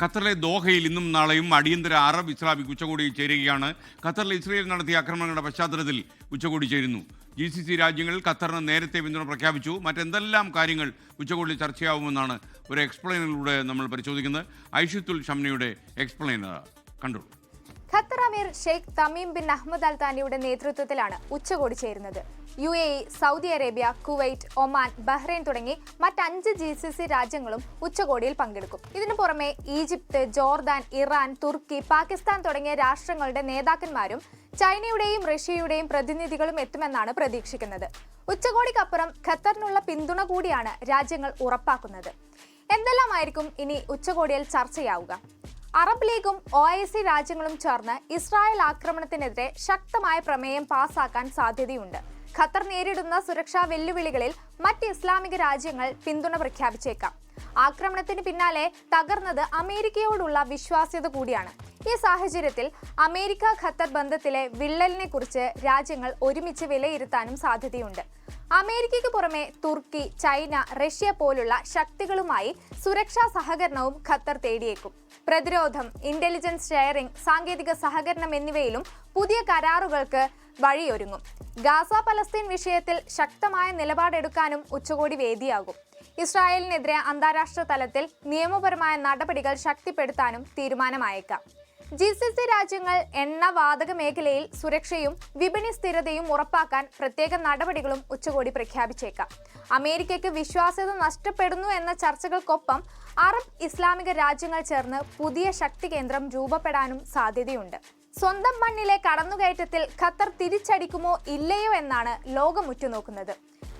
ഖത്തറിലെ ദോഹയിൽ ഇന്നും നാളെയും അടിയന്തര അറബ് ഇസ്ലാമിക് ഉച്ചകോടി ചേരുകയാണ്. ഖത്തറിൽ ഇസ്രയേൽ നടത്തിയ ആക്രമണങ്ങളുടെ പശ്ചാത്തലത്തിൽ ഉച്ചകോടി ചേരുന്നു. GCC രാജ്യങ്ങൾ ഖത്തറിന് നേരത്തെ പിന്തുണ പ്രഖ്യാപിച്ചു. മറ്റെന്തെല്ലാം കാര്യങ്ങൾ ഉച്ചകോടിയിൽ ചർച്ചയാവുമെന്നാണ് ഒരു എക്സ്പ്ലെയിനറിലൂടെ നമ്മൾ പരിശോധിക്കുന്നത്. ഐഷത്തുൽ ഷംനയുടെ എക്സ്പ്ലെയിനർ കണ്ടു. ഖത്തർ അമീർ ഷെയ്ഖ് തമീം ബിൻ അഹമ്മദ് അൽ താനിയുടെ നേതൃത്വത്തിലാണ് ഉച്ചകോടി ചേരുന്നത്. UAE, Saudi Arabia, Kuwait, Oman, Bahrain തുടങ്ങി മറ്റ് 5 GCC രാജ്യങ്ങളും ഉച്ചകോടിയിൽ പങ്കെടുക്കും. ഇതിനു പുറമെ ഈജിപ്ത്, ജോർദാൻ, ഇറാൻ, തുർക്കി, പാകിസ്ഥാൻ തുടങ്ങിയ രാഷ്ട്രങ്ങളുടെ നേതാക്കന്മാരും ചൈനയുടെയും റഷ്യയുടെയും പ്രതിനിധികളും എത്തുമെന്നാണ് പ്രതീക്ഷിക്കുന്നത്. ഉച്ചകോടിക്കപ്പുറം ഖത്തറിനുള്ള പിന്തുണ കൂടിയാണ് രാജ്യങ്ങൾ ഉറപ്പാക്കുന്നത്. എന്തെല്ലാമായിരിക്കും ഇനി ഉച്ചകോടിയിൽ ചർച്ചയാവുക? അറബ് ലീഗും OIC രാജ്യങ്ങളും ചേർന്ന് ഇസ്രായേൽ ആക്രമണത്തിനെതിരെ ശക്തമായ പ്രമേയം പാസാക്കാൻ സാധ്യതയുണ്ട്. ഖത്തർ നേരിടുന്ന സുരക്ഷാ വെല്ലുവിളികളിൽ മറ്റ് ഇസ്ലാമിക രാജ്യങ്ങൾ പിന്തുണ പ്രഖ്യാപിച്ചേക്കാം. ആക്രമണത്തിന് പിന്നാലെ തകർന്നത് അമേരിക്കയോടുള്ള വിശ്വാസ്യത കൂടിയാണ്. ഈ സാഹചര്യത്തിൽ അമേരിക്ക ഖത്തർ ബന്ധത്തിലെ വിള്ളലിനെ കുറിച്ച് രാജ്യങ്ങൾ ഒരുമിച്ച് വിലയിരുത്താനും സാധ്യതയുണ്ട്. അമേരിക്കയ്ക്ക് പുറമെ തുർക്കി, ചൈന, റഷ്യ പോലുള്ള ശക്തികളുമായി സുരക്ഷാ സഹകരണവും ഖത്തർ തേടിയേക്കും. പ്രതിരോധം, ഇന്റലിജൻസ് ഷെയറിംഗ്, സാങ്കേതിക സഹകരണം എന്നിവയിലും പുതിയ കരാറുകൾക്ക് വഴിയൊരുങ്ങും. ഗാസ പലസ്തീൻ വിഷയത്തിൽ ശക്തമായ നിലപാടെടുക്കാനും ഉച്ചകോടി വേദിയാകും. ഇസ്രായേലിനെതിരെ അന്താരാഷ്ട്ര തലത്തിൽ നിയമപരമായ നടപടികൾ ശക്തിപ്പെടുത്താനും തീരുമാനമായേക്കാം. GCC രാജ്യങ്ങൾ എണ്ണ വാതക മേഖലയിൽ സുരക്ഷയും വിപണി സ്ഥിരതയും ഉറപ്പാക്കാൻ പ്രത്യേക നടപടികളും ഉച്ചകോടി പ്രഖ്യാപിച്ചേക്കാം. അമേരിക്കയ്ക്ക് വിശ്വാസ്യത നഷ്ടപ്പെടുന്നു എന്ന ചർച്ചകൾക്കൊപ്പം അറബ് ഇസ്ലാമിക രാജ്യങ്ങൾ ചേർന്ന് പുതിയ ശക്തി കേന്ദ്രം രൂപപ്പെടാനും സാധ്യതയുണ്ട്. സ്വന്തം മണ്ണിലെ കടന്നുകയറ്റത്തിൽ ഖത്തർ തിരിച്ചടിക്കുമോ ഇല്ലയോ എന്നാണ് ലോകം ഉറ്റുനോക്കുന്നത്.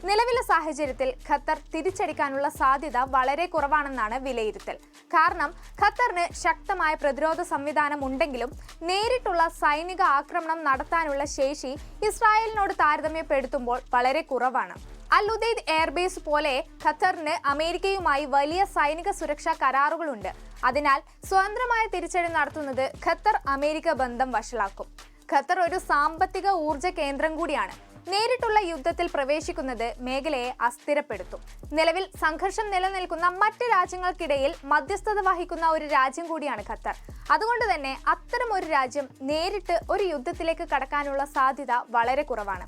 നിലവിലെ സാഹചര്യത്തിൽ ഖത്തർ തിരിച്ചടിക്കാനുള്ള സാധ്യത വളരെ കുറവാണെന്നാണ് വിലയിരുത്തൽ. കാരണം ഖത്തറിന് ശക്തമായ പ്രതിരോധ സംവിധാനം ഉണ്ടെങ്കിലും നേരിട്ടുള്ള സൈനിക ആക്രമണം നടത്താനുള്ള ശേഷി ഇസ്രായേലിനോട് താരതമ്യപ്പെടുത്തുമ്പോൾ വളരെ കുറവാണ്. അൽ ഉദൈദ് എയർബേസ് പോലെ ഖത്തറിന് അമേരിക്കയുമായി വലിയ സൈനിക സുരക്ഷാ കരാറുകളുണ്ട്. അതിനാൽ സ്വതന്ത്രമായ തിരിച്ചടി നടത്തുന്നത് ഖത്തർ അമേരിക്ക ബന്ധം വഷളാക്കും. ഖത്തർ ഒരു സാമ്പത്തിക ഊർജ കേന്ദ്രം കൂടിയാണ്. നേരിട്ടുള്ള യുദ്ധത്തിൽ പ്രവേശിക്കുന്നത് മേഖലയെ അസ്ഥിരപ്പെടുത്തും. നിലവിൽ സംഘർഷം നിലനിൽക്കുന്ന മറ്റ് രാജ്യങ്ങൾക്കിടയിൽ മധ്യസ്ഥത വഹിക്കുന്ന ഒരു രാജ്യം കൂടിയാണ് ഖത്തർ. അതുകൊണ്ട് തന്നെ അത്തരം ഒരു രാജ്യം നേരിട്ട് ഒരു യുദ്ധത്തിലേക്ക് കടക്കാനുള്ള സാധ്യത വളരെ കുറവാണ്.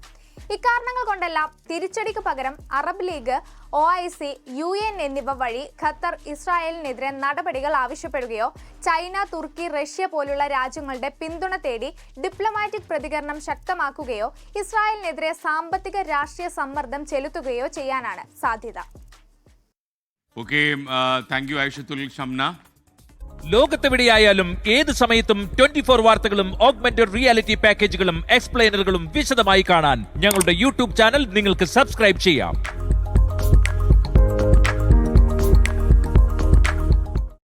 ഇക്കാരണങ്ങൾ കൊണ്ടെല്ലാം തിരിച്ചടിക്ക് പകരം അറബ് ലീഗ്, OIC, UN എന്നിവ വഴി ഖത്തർ ഇസ്രായേലിനെതിരെ നടപടികൾ ആവശ്യപ്പെടുകയോ ചൈന, തുർക്കി, റഷ്യ പോലുള്ള രാജ്യങ്ങളുടെ പിന്തുണ തേടി ഡിപ്ലോമാറ്റിക് പ്രതികരണം ശക്തമാക്കുകയോ ഇസ്രായേലിനെതിരെ സാമ്പത്തിക രാഷ്ട്രീയ സമ്മർദ്ദം ചെലുത്തുകയോ ചെയ്യാനാണ് സാധ്യത. Thank you Aishathul Shamna. ലോകത്തെവിടെയായാലും ഏത് സമയത്തും 24 വാർത്തകളും ഓഗ്മെന്റഡ് റിയാലിറ്റി പാക്കേജുകളും എക്സ്പ്ലെയിനറുകളും വിശദമായി കാണാൻ ഞങ്ങളുടെ YouTube ചാനൽ നിങ്ങൾക്ക് സബ്സ്ക്രൈബ് ചെയ്യാം.